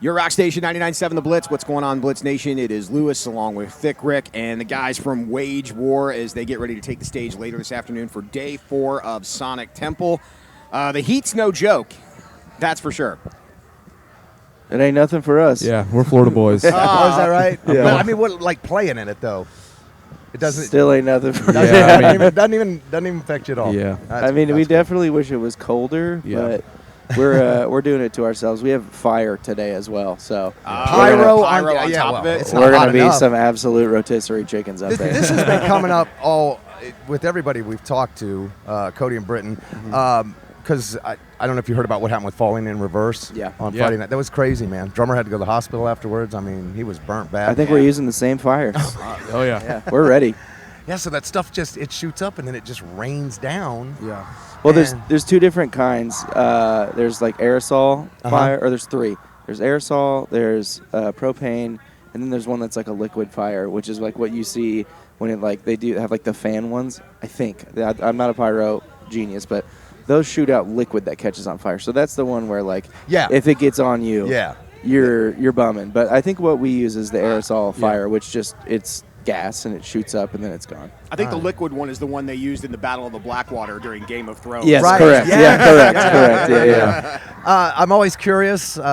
Your Rock Station 99.7 The Blitz. What's going on, Blitz Nation? It is Lewis along with Thick Rick and the guys from Wage War as they get ready to take the stage later this afternoon for Day 4 of Sonic Temple. The heat's no joke, that's for sure. It ain't nothing for us. Yeah, we're Florida boys. Oh, is that right? Yeah. But, I mean, what like playing in it though? It doesn't. Still ain't nothing for us. Doesn't even affect you at all. Yeah. I mean, we definitely wish it was colder, but we're doing it to ourselves. We have fire today as well, so pyro on top of it. We're going to be some absolute rotisserie chickens up there. This has been coming up all with everybody we've talked to, Cody and Britton, because I don't know if you heard about what happened with Falling in Reverse on Friday night. That was crazy, man. Drummer had to go to the hospital afterwards. I mean, he was burnt bad. I think we're using the same fire. Oh, yeah. We're ready. Yeah, so that stuff it shoots up and then it just rains down. Yeah. Well, there's two different kinds. There's like aerosol fire, or there's three. There's aerosol, there's propane, and then there's one that's like a liquid fire, which is like what you see when they do have like the fan ones. I think I'm not a pyro genius, but those shoot out liquid that catches on fire. So that's the one where if it gets on you, you're bumming. But I think what we use is the aerosol fire, which it's gas and it shoots up and then it's gone. I think the liquid one is the one they used in the Battle of the Blackwater during Game of Thrones. Yes, right. Correct. Yeah. Correct. Yeah. I'm always curious when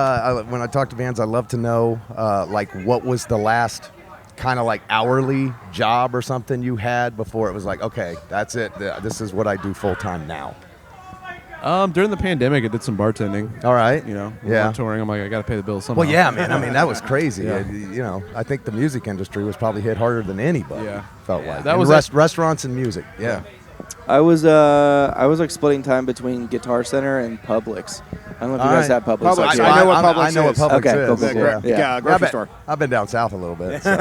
I talk to bands. I love to know what was the last kind of like hourly job or something you had before it was like, okay, that's it. This is what I do full time now. During the pandemic, I did some bartending. All right. We're touring. I'm like, I got to pay the bills somehow. Well, yeah, man. I mean, that was crazy. Yeah. I think the music industry was probably hit harder than anybody. Yeah. Felt like that was restaurants and music. Yeah. I was like splitting time between Guitar Center and Publix. I don't know if you guys have Publix. Publix. I know what Publix is. I know what Publix is. Okay, cool. Grocery store. I've been down south a little bit. So.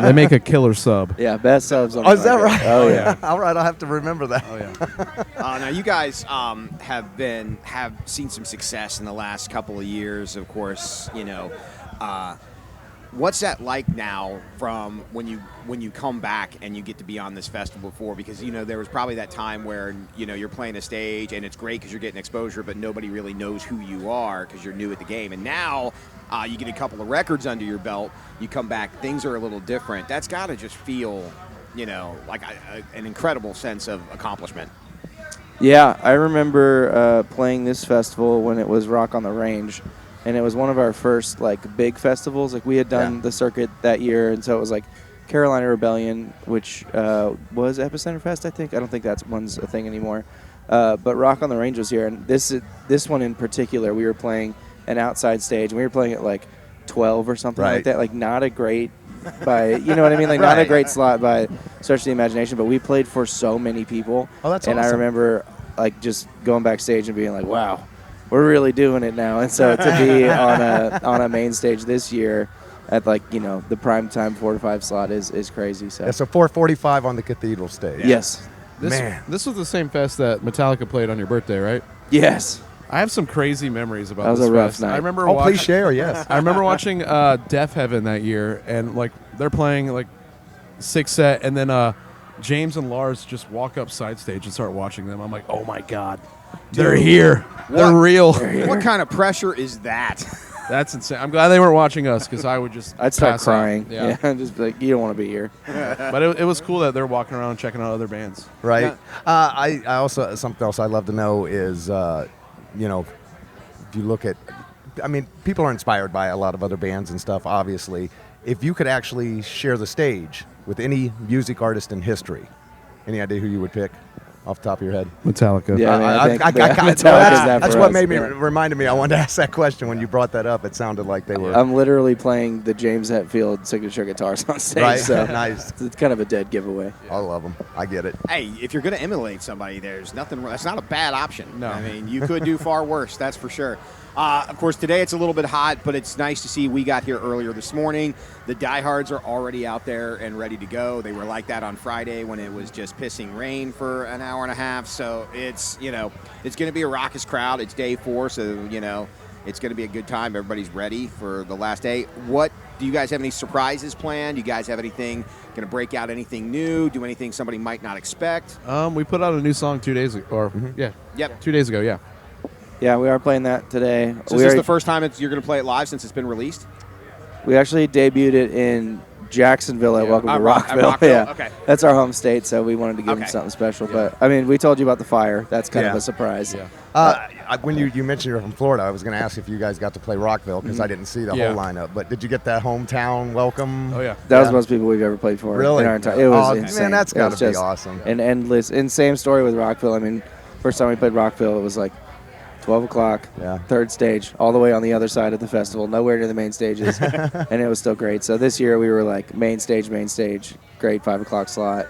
They make a killer sub. Yeah, best subs on is that right? Oh, yeah. All right, I'll have to remember that. Oh, yeah. Now, you guys have seen some success in the last couple of years, of course. What's that like now from when you come back and you get to be on this festival before? Because, there was probably that time where, you're playing a stage and it's great because you're getting exposure, but nobody really knows who you are because you're new at the game. And now you get a couple of records under your belt, you come back, things are a little different. That's got to just feel, like an incredible sense of accomplishment. Yeah, I remember playing this festival when it was Rock on the Range. And it was one of our first big festivals. We had done the circuit that year, and so it was Carolina Rebellion, which was Epicenter Fest, I think. I don't think that one's a thing anymore. But Rock on the Range was here, and this one in particular, we were playing an outside stage, and we were playing at 12 or something like that. Not a great by, you know what I mean? Not a great slot by stretch of the imagination, but we played for so many people. Oh, that's and awesome. I remember just going backstage and being like, wow. We're really doing it now, and so to be on a main stage this year at the prime time 4 to 5 slot is crazy. So 4:45 on the Cathedral stage. Yes, This was the same fest that Metallica played on your birthday, right? Yes. I have some crazy memories about that was this a rough fest. night. I remember. Please share. Yes. I remember watching Death Heaven that year, and they're playing 6 set, and then James and Lars just walk up side stage and start watching them. I'm like, oh my god. They're here. They're real. What kind of pressure is that? That's insane. I'm glad they weren't watching us because I'd start pass crying. Out. Yeah. Just be like, you don't want to be here. But it was cool that they're walking around checking out other bands. Right. Yeah. I also, something else I'd love to know is, if you look at, people are inspired by a lot of other bands and stuff, obviously. If you could actually share the stage with any music artist in history, any idea who you would pick? Off the top of your head? Metallica. Yeah, I think that's what reminded me. I wanted to ask that question when you brought that up. It sounded like they were. I'm literally playing the James Hetfield signature guitars on stage. Right. So Nice. It's kind of a dead giveaway. I love them. I get it. Hey, if you're going to emulate somebody, there's nothing. That's not a bad option. No. You could do far worse. That's for sure. Of course, today it's a little bit hot, but it's nice to see we got here earlier this morning. The diehards are already out there and ready to go. They were like that on Friday when it was just pissing rain for an hour and a half. So it's it's going to be a raucous crowd. It's day 4, so it's going to be a good time. Everybody's ready for the last day. What do you guys have any surprises planned? Do you guys have anything going to break out? Anything new? Do anything somebody might not expect? We put out a new song 2 days ago, 2 days ago. Yeah. Yeah, we are playing that today. So is this the first time you're going to play it live since it's been released? We actually debuted it in Jacksonville at Welcome to Rockville. Rockville. Yeah, Okay. That's our home state, so we wanted to give them something special. But I mean, we told you about the fire. That's kind of a surprise. Yeah. When you mentioned you're from Florida, I was going to ask if you guys got to play Rockville because I didn't see the whole lineup. But did you get that hometown welcome? Oh, yeah. That was the most people we've ever played for. Really? In our entire, it was insane. Man, that's got to be just awesome. An endless. And same story with Rockville. I mean, first time we played Rockville, it was like 12 o'clock, third stage, all the way on the other side of the festival, nowhere near the main stages, and it was still great. So this year we were like main stage, great 5 o'clock slot.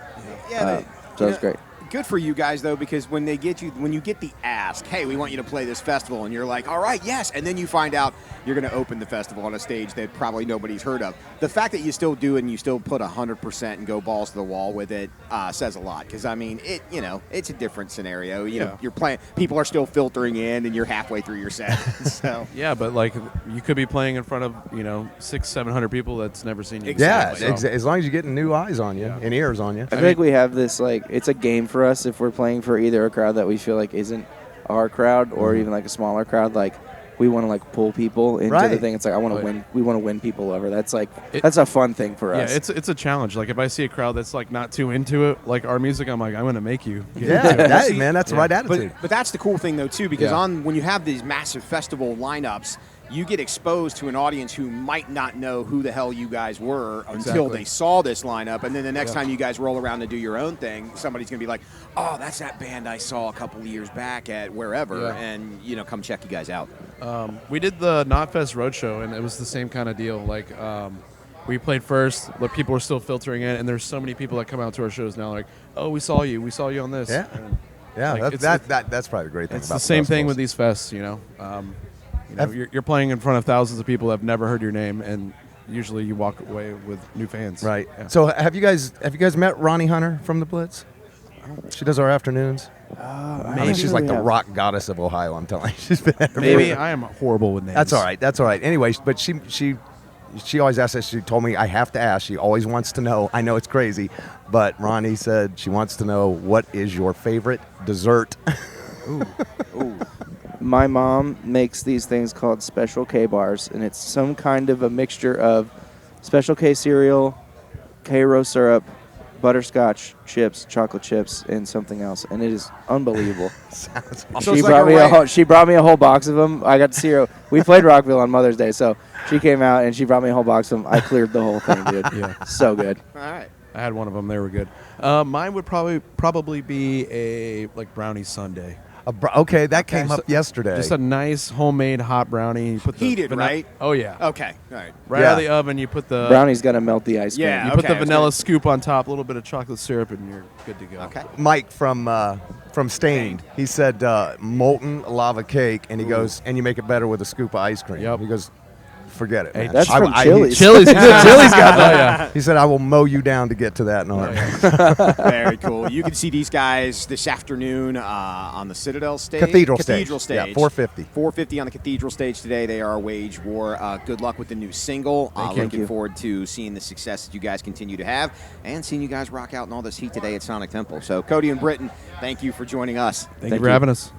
Yeah, so it was great. Good for you guys though, because when you get the ask, hey, we want you to play this festival, and you're like, all right, yes, and then you find out you're going to open the festival on a stage that probably nobody's heard of. The fact that you still do it and you still put 100% and go balls to the wall with it says a lot. Because I mean, it's a different scenario. You know, you're playing, people are still filtering in, and you're halfway through your set. So yeah, but like you could be playing in front of 600-700 people that's never seen you. Yeah, so. as long as you're getting new eyes on you and ears on you. I feel like we have this it's a game for us if we're playing for either a crowd that we feel like isn't our crowd or even like a smaller crowd. Like we want to like pull people into the thing. It's like I want to win. We want to win people over. That's like that's a fun thing for us. Yeah, it's a challenge. Like if I see a crowd that's like not too into it, like our music, I'm like I'm going to make you. Get into it. Man, that's the right attitude. But that's the cool thing though too, because when you have these massive festival lineups, you get exposed to an audience who might not know who the hell you guys were until they saw this lineup. And then the next time you guys roll around to do your own thing, somebody's going to be like, oh, that's that band I saw a couple of years back at wherever, and, come check you guys out. We did the Knotfest Roadshow, and it was the same kind of deal. Like, we played first, but people were still filtering in, and there's so many people that come out to our shows now, like, oh, we saw you on this. Yeah. And, That's probably a great thing it's about the same festivals. thing with these fests, you're playing in front of thousands of people that have never heard your name, and usually you walk away with new fans. Right. Yeah. So have you guys met Ronnie Hunter from the Blitz? She does our afternoons. I mean, she's like the rock goddess of Ohio. I'm telling you, she's been everywhere. Maybe I am horrible with names. That's all right. Anyways, but she always asks us. She told me I have to ask. She always wants to know. I know it's crazy, but Ronnie said she wants to know what is your favorite dessert. Ooh. My mom makes these things called Special K bars, and it's some kind of a mixture of Special K cereal, K-Ro syrup, butterscotch chips, chocolate chips, and something else, and it is unbelievable. Sounds She brought me a whole box of them. I got to see her. We played Rockville on Mother's Day, so she came out and she brought me a whole box of them. I cleared the whole thing, dude. So good. All right. I had one of them. They were good. Mine would probably be a brownie sundae. Okay, that came up yesterday. Just a nice homemade hot brownie. You put the Heated, right? Oh, yeah. Okay, all right. Right out of the oven, you put the... Brownie's got to melt the ice cream. Yeah. You put the vanilla scoop on top, a little bit of chocolate syrup, and you're good to go. Okay. Mike from Stained, he said molten lava cake, and he goes, and you make it better with a scoop of ice cream. Yep. He goes, forget it, man. That's from Chili's. Chili's got that. Oh, yeah. He said, I will mow you down to get to that in a heartbeat. Very cool. You can see these guys this afternoon on the Citadel stage. Cathedral stage. Yeah, 450. 450 on the Cathedral stage today. They are Wage War. Good luck with the new single. Looking forward to seeing the success that you guys continue to have and seeing you guys rock out in all this heat today at Sonic Temple. So, Cody and Britton, thank you for joining us. Thank you for having us.